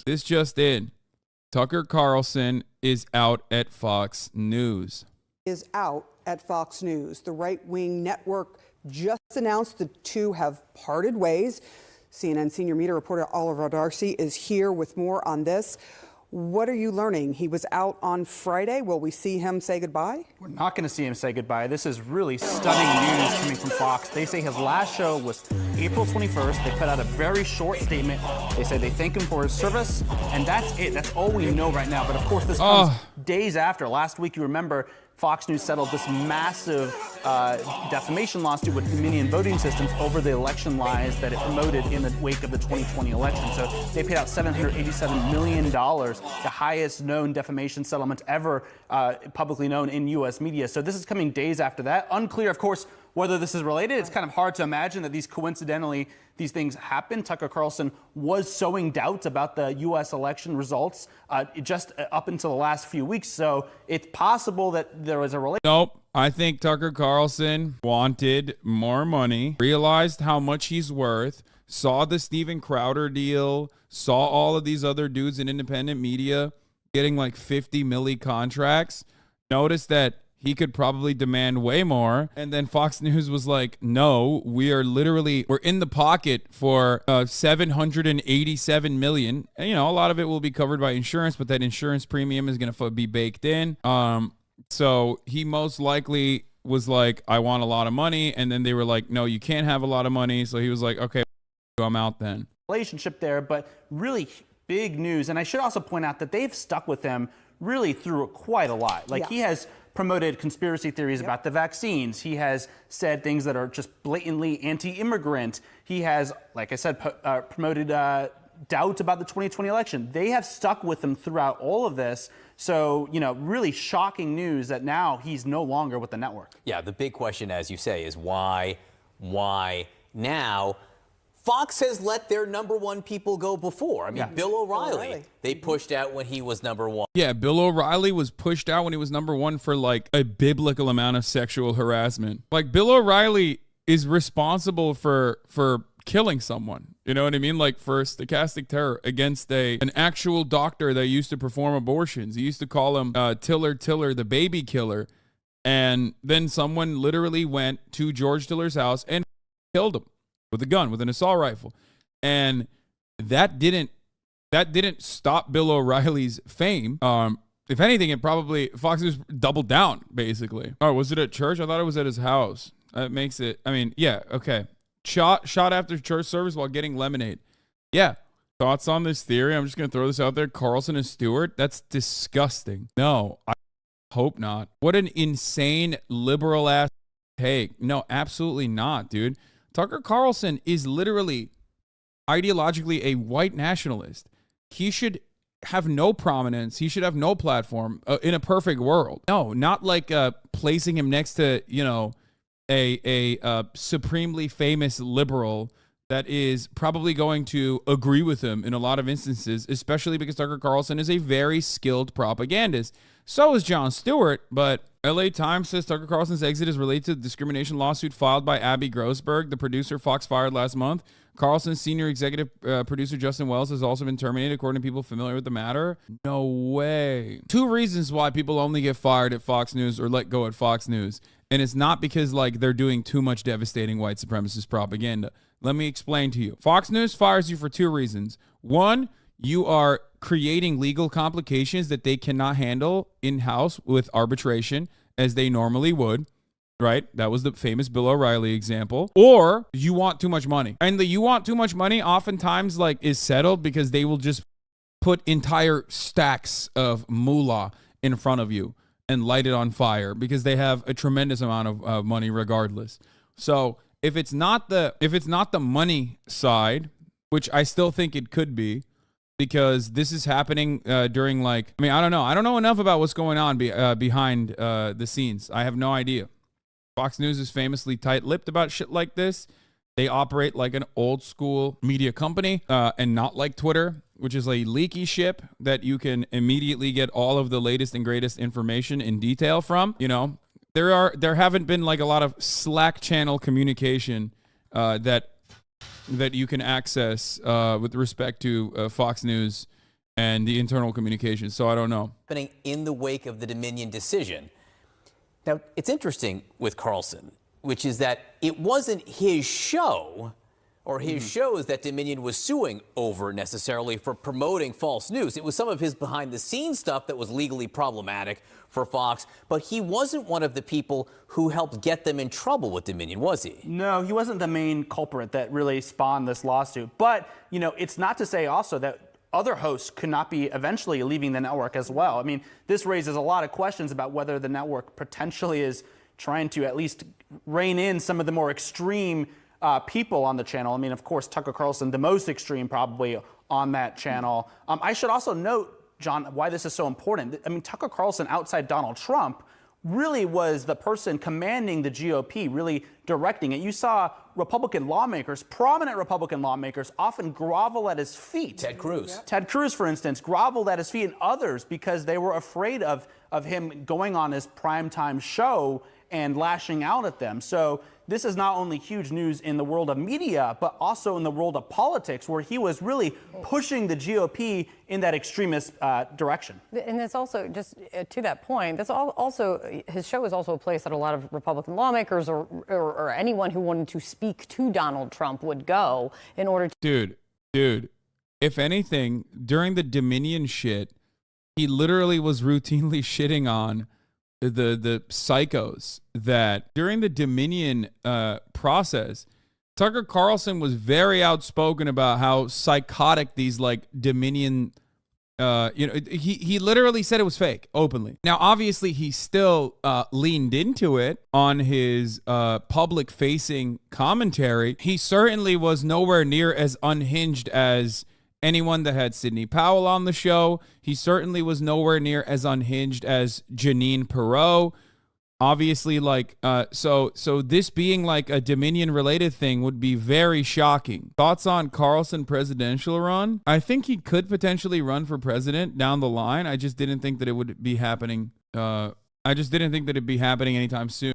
This just in. Tucker Carlson is out at Fox News. Is out at Fox News. The right-wing network just announced the two have parted ways. CNN senior media reporter Oliver Darcy is here with more on this. What are you learning? He was out on Friday. Will we see him say goodbye? We're not going to see him say goodbye. This is really stunning news coming from Fox. They say his last show was April 21st. They put out a very short statement. They say they thank him for his service, and that's it. That's all we know right now. But of course, this comes days after. Last week, you remember, Fox News settled this massive defamation lawsuit with Dominion Voting Systems over the election lies that it promoted in the wake of the 2020 election. So they paid out $787 million, the highest known defamation settlement ever publicly known in U.S. media. So this is coming days after that. Unclear, of course, whether this is related. It's kind of hard to imagine that these things happen. Tucker Carlson was sowing doubts about the U.S. election results just up until the last few weeks. So it's possible that there was a relation. Nope. I think Tucker Carlson wanted more money, realized how much he's worth, saw the Steven Crowder deal, saw all of these other dudes in independent media getting like 50 milli contracts, noticed that he could probably demand way more. And then Fox News was like, no, we're in the pocket for $787 million. And, you know, a lot of it will be covered by insurance, but that insurance premium is going to be baked in. So he most likely was like, I want a lot of money. And then they were like, no, you can't have a lot of money. So he was like, okay, I'm out then. Relationship there, but really big news. And I should also point out that they've stuck with him really through quite a lot. Like, he has promoted conspiracy theories about the vaccines. He has said things that are just blatantly anti-immigrant. He has, like I said, promoted doubt about the 2020 election. They have stuck with him throughout all of this. So, you know, really shocking news that now he's no longer with the network. Yeah, the big question, as you say, is why now? Fox has let their number one people go before. I mean, Bill O'Reilly, they pushed out when he was number one. Yeah, Bill O'Reilly was pushed out when he was number one for like a biblical amount of sexual harassment. Like, Bill O'Reilly is responsible for killing someone. You know what I mean? Like, for stochastic terror against an actual doctor that used to perform abortions. He used to call him Tiller, the baby killer. And then someone literally went to George Tiller's house and killed him with a gun, with an assault rifle. And that didn't stop Bill O'Reilly's fame. If anything, it probably, Fox News doubled down, basically. Oh, was it at church? I thought it was at his house. That makes it, I mean, yeah, okay. Shot after church service while getting lemonade. Yeah. Thoughts on this theory? I'm just going to throw this out there. Carlson and Stewart? That's disgusting. No, I hope not. What an insane liberal ass take. No, absolutely not, dude. Tucker Carlson is literally ideologically a white nationalist. He should have no prominence. He should have no platform in a perfect world. No, not like placing him next to, you know, a supremely famous liberal that is probably going to agree with him in a lot of instances, especially because Tucker Carlson is a very skilled propagandist. So is Jon Stewart, but LA Times says Tucker Carlson's exit is related to the discrimination lawsuit filed by Abby Grossberg, the producer Fox fired last month. Carlson's senior executive producer Justin Wells has also been terminated, according to people familiar with the matter. No way. Two reasons why people only get fired at Fox News or let go at Fox News. And it's not because, like, they're doing too much devastating white supremacist propaganda. Let me explain to you. Fox News fires you for two reasons. One, you are creating legal complications that they cannot handle in-house with arbitration as they normally would, right? That was the famous Bill O'Reilly example. Or you want too much money. And the you want too much money oftentimes, like, is settled because they will just put entire stacks of moolah in front of you and light it on fire because they have a tremendous amount of money regardless. So if it's not the money side, which I still think it could be, because this is happening during, like, I mean, I don't know. I don't know enough about what's going on behind the scenes. I have no idea. Fox News is famously tight-lipped about shit like this. They operate like an old school media company and not like Twitter, which is a leaky ship that you can immediately get all of the latest and greatest information in detail from. You know, there haven't been like a lot of Slack channel communication that you can access with respect to Fox News and the internal communication. So I don't know. Happening in the wake of the Dominion decision. Now, it's interesting with Carlson, which is that it wasn't his show or his shows that Dominion was suing over necessarily for promoting false news. It was some of his behind-the-scenes stuff that was legally problematic for Fox, but he wasn't one of the people who helped get them in trouble with Dominion, was he? No, he wasn't the main culprit that really spawned this lawsuit. But, you know, it's not to say also that other hosts could not be eventually leaving the network as well. I mean, this raises a lot of questions about whether the network potentially is trying to at least rein in some of the more extreme people on the channel. I mean, of course, Tucker Carlson, the most extreme probably on that channel. I should also note, John, why this is so important. I mean, Tucker Carlson, outside Donald Trump, really was the person commanding the GOP, really directing it. You saw Republican lawmakers, prominent Republican lawmakers, often grovel at his feet. Ted Cruz. Yep. Ted Cruz, for instance, groveled at his feet, and others because they were afraid of him going on his primetime show and lashing out at them. So this is not only huge news in the world of media, but also in the world of politics, where he was really pushing the GOP in that extremist direction. And it's also, just to that point, that's also, his show is also a place that a lot of Republican lawmakers or anyone who wanted to speak to Donald Trump would go in order to... Dude, if anything, during the Dominion shit, he literally was routinely shitting on the psychos that during the Dominion process, Tucker Carlson was very outspoken about how psychotic these like Dominion, he literally said it was fake openly. Now, obviously, he still leaned into it on his public facing commentary. He certainly was nowhere near as unhinged as anyone that had Sidney Powell on the show. He certainly was nowhere near as unhinged as Janine Perot. Obviously, like, so this being like a Dominion-related thing would be very shocking. Thoughts on Carlson presidential run? I think he could potentially run for president down the line. I just didn't think that it would be happening. I just didn't think that it'd be happening anytime soon.